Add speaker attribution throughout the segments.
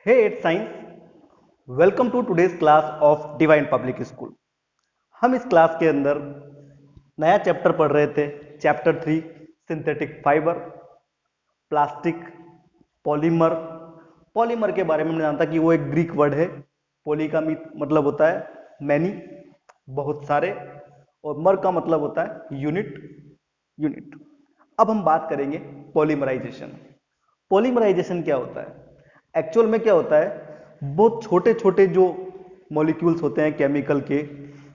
Speaker 1: Hey it's science, welcome to today's class of Divine Public School. हम इस class के अंदर नया चैप्टर पढ़ रहे थे। Chapter 3 synthetic fibre, plastic, polymer. Polymer के बारे में हमने जाना था कि वो एक ग्रीक वर्ड है। पॉली का मतलब होता है मैनी, बहुत सारे, और मर का मतलब होता है यूनिट। यूनिट। अब हम बात करेंगे पॉलीमराइजेशन। पॉलीमराइजेशन क्या होता है? एक्चुअल में क्या होता है, बहुत छोटे छोटे जो मॉलिक्यूल्स होते हैं केमिकल के,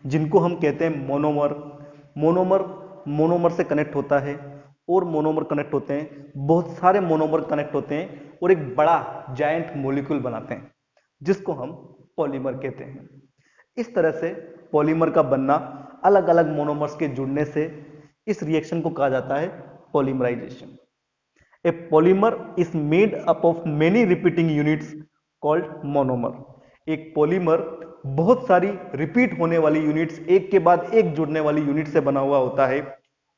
Speaker 1: जिनको हम कहते हैं मोनोमर। मोनोमर मोनोमर से कनेक्ट होता है और मोनोमर कनेक्ट होते हैं, बहुत सारे मोनोमर कनेक्ट होते हैं और एक बड़ा जायंट मॉलिक्यूल बनाते हैं जिसको हम पॉलीमर कहते हैं। इस तरह से पॉलीमर का बनना, अलग अलग मोनोमर्स के जुड़ने से, इस रिएक्शन को कहा जाता है polymerisation. A polymer is made up of many repeating units called monomer. एक पॉलीमर बहुत सारी रिपीट होने वाली यूनिट्स, एक के बाद एक जुड़ने वाली यूनिट से बना हुआ होता है।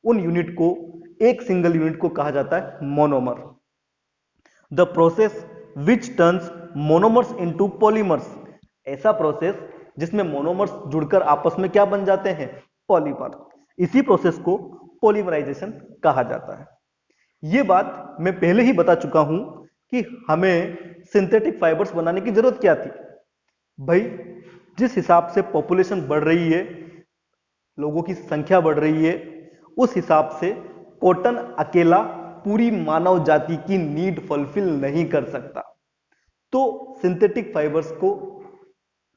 Speaker 1: उन यूनिट को, एक सिंगल यूनिट को कहा जाता है monomer. The process which turns monomers into polymers, ऐसा प्रोसेस जिसमें मोनोमर्स जुड़कर आपस में क्या बन जाते हैं, पॉलीमर। इसी प्रोसेस को पॉलीमराइजेशन कहा जाता है। ये बात मैं पहले ही बता चुका हूं कि हमें सिंथेटिक फाइबर्स बनाने की जरूरत क्या थी। भाई, जिस हिसाब से पॉपुलेशन बढ़ रही है, लोगों की संख्या बढ़ रही है, उस हिसाब से कॉटन अकेला पूरी मानव जाति की नीड फुलफिल नहीं कर सकता। तो सिंथेटिक फाइबर्स को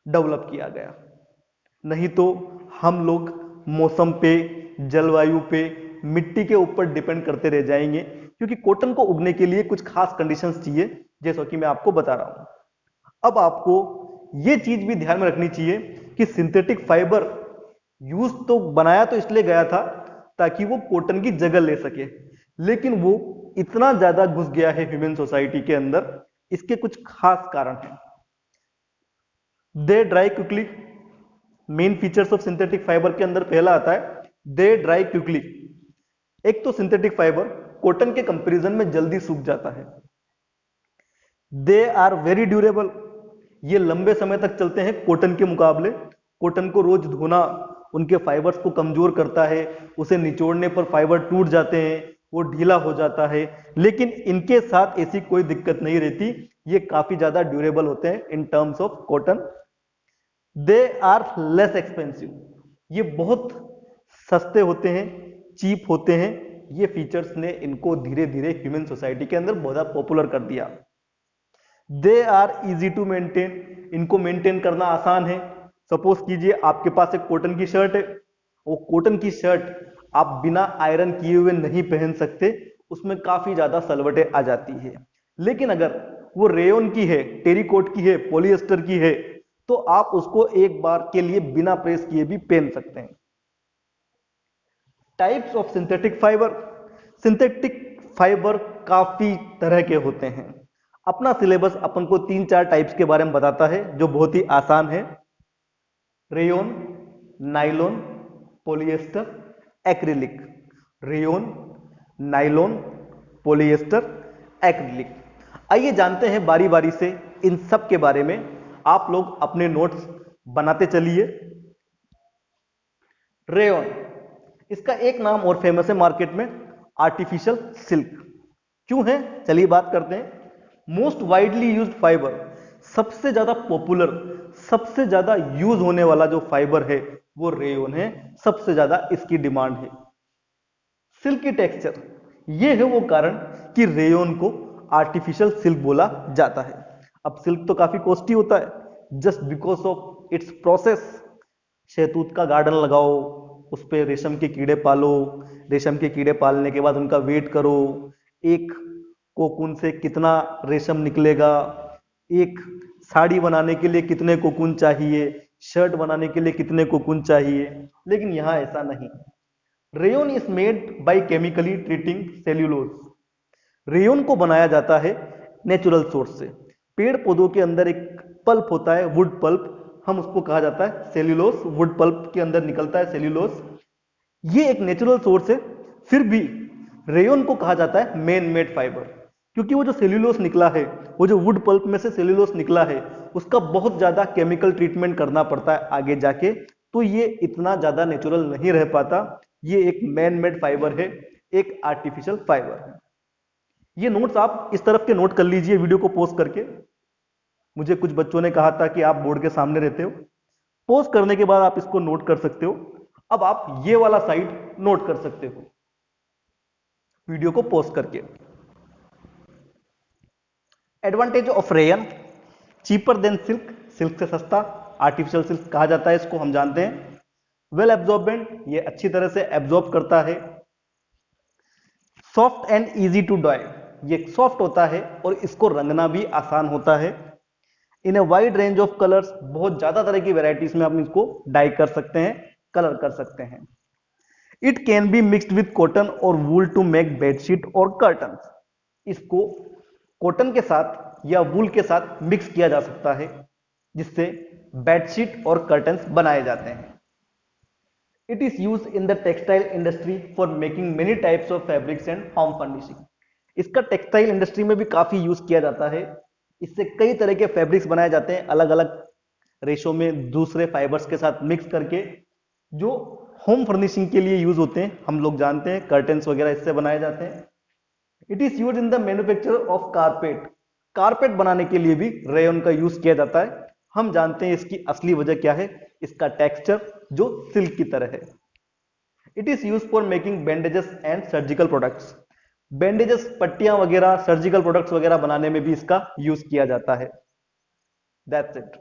Speaker 1: डेवलप किया गया। नहीं तो हम लोग मौसम पे, जलवायु पे, मिट्टी के ऊपर डिपेंड करते रह जाएंगे, क्योंकि कॉटन को उगने के लिए कुछ खास कंडीशंस चाहिए, जैसा कि मैं आपको बता रहा हूं। अब आपको यह चीज भी ध्यान में रखनी चाहिए कि सिंथेटिक फाइबर यूज तो बनाया तो इसलिए गया था ताकि वो कॉटन की जगह ले सके, लेकिन वो इतना ज्यादा घुस गया है ह्यूमन सोसाइटी के अंदर। इसके कुछ खास कारण हैं। They dry quickly. Main features of synthetic fibre के अंदर पहला आता है दे ड्राई क्विकली। एक तो सिंथेटिक फाइबर कॉटन के कंपैरिजन में जल्दी सूख जाता है। They are very durable. ये लंबे समय तक चलते हैं कॉटन के मुकाबले। कॉटन को रोज धोना उनके फाइबर्स को कमजोर करता है, उसे निचोड़ने पर फाइबर टूट जाते हैं, वो ढीला हो जाता है। लेकिन इनके साथ ऐसी कोई दिक्कत नहीं रहती, ये काफी ज्यादा ड्यूरेबल होते हैं in terms of cotton. They are less expensive. ये बहुत सस्ते होते हैं, चीप होते हैं। ये फीचर्स ने इनको धीरे धीरे ह्यूमन सोसाइटी के अंदर बहुत ज्यादा पॉपुलर कर दिया। They are easy to maintain. इनको मेंटेन करना आसान है। सपोज कीजिए आपके पास एक कॉटन की शर्ट है, वो कॉटन की शर्ट आप बिना आयरन किए हुए नहीं पहन सकते, उसमें काफी ज्यादा सलवटें आ जाती है। लेकिन अगर वो रेयन की है, टेरिकोट की है, पॉलिएस्टर की है, तो आप उसको एक बार के लिए बिना प्रेस किए भी पहन सकते हैं। Types of synthetic fibre. Synthetic fibre काफी तरह के होते हैं। अपना सिलेबस अपन को 3-4 टाइप्स के बारे में बताता है जो बहुत ही आसान है। Rayon, nylon, polyester, acrylic. Rayon, nylon, polyester, acrylic. आइए जानते हैं बारी बारी से इन सब के बारे में। आप लोग अपने नोट्स बनाते चलिए। रेयोन, इसका एक नाम और फेमस है मार्केट में, आर्टिफिशियल सिल्क। क्यों है, चलिए बात करते हैं। मोस्ट वाइडली यूज्ड फाइबर, सबसे ज्यादा पॉपुलर, सबसे ज्यादा यूज होने वाला जो फाइबर है वो रेयोन है। सबसे ज्यादा इसकी डिमांड है। सिल्की टेक्सचर, ये है वो कारण कि रेयोन को आर्टिफिशियल सिल्क बोला जाता है। अब सिल्क तो काफी कॉस्टली होता है just because of its process. शहतूत का गार्डन लगाओ, उस पे रेशम के कीड़े पालो, रेशम के कीड़े पालने के बाद उनका वेट करो, एक कोकून से कितना रेशम निकलेगा, एक साड़ी बनाने के लिए कितने कोकून चाहिए, शर्ट बनाने के लिए कितने कोकून चाहिए। लेकिन यहां ऐसा नहीं। Rayon is made by chemically treating cellulose. Rayon को बनाया जाता है नेचुरल सोर्स से। पेड़ पौधों के अंदर एक पल्प होता है, वुड पल्प, हम उसको कहा जाता है सेल्यूलोज। वुड पल्प के अंदर निकलता है सेल्यूलोज। ये एक नेचुरल सोर्स है, फिर भी रेयोन को कहा जाता है मैन मेड फाइबर। क्योंकि वो जो सेल्यूलोस निकला है, वो जो वुड पल्प में से सेल्यूलोस निकला है, उसका बहुत ज्यादा केमिकल ट्रीटमेंट करना पड़ता है आगे जाके, तो ये इतना ज्यादा नेचुरल नहीं रह पाता। ये एक मैन मेड फाइबर है, एक आर्टिफिशियल फाइबर है। ये नोट्स आप इस तरफ के नोट कर लीजिए वीडियो को पॉज करके। मुझे कुछ बच्चों ने कहा था कि आप बोर्ड के सामने रहते हो, पॉज करने के बाद आप इसको नोट कर सकते हो। अब आप ये वाला साइड नोट कर सकते हो वीडियो को पॉज करके। Advantage of rayon, cheaper than silk, silk से सस्ता, आर्टिफिशियल सिल्क कहा जाता है इसको, हम जानते हैं। वेल एब्जॉर्बेंट, ये अच्छी तरह से एब्जॉर्ब करता है। Soft and easy to dye, ये सॉफ्ट होता है और इसको रंगना भी आसान होता है। In a wide range of colours, बहुत ज्यादा तरह की वेराइटीज में आप इसको डाई कर सकते हैं, कलर कर सकते हैं। It can be mixed with cotton और वूल टू मेक बेडशीट और कर्टन, इसको कॉटन के साथ या वूल के साथ मिक्स किया जा सकता है, जिससे बेडशीट और कर्टन्स बनाए जाते हैं। It is use in the textile industry for making many types of fabrics and home furnishing, इसका टेक्सटाइल इंडस्ट्री में भी काफी यूज किया जाता है। इससे कई तरह के फैब्रिक्स बनाए जाते हैं अलग अलग रेशो में दूसरे फाइबर्स के साथ मिक्स करके, जो होम फर्निशिंग के लिए यूज होते हैं। हम लोग जानते हैं कर्टन्स वगैरह इससे बनाए जाते हैं। It is use in the manufacture of carpet, carpet बनाने के लिए भी रेयन का यूज किया जाता है। हम जानते हैं इसकी असली वजह क्या है, इसका टेक्सचर जो सिल्क की तरह है। It is use for making bandages and surgical products, bandages, पट्टियां वगैरह, सर्जिकल प्रोडक्ट्स वगैरह बनाने में भी इसका यूज किया जाता है। That's it.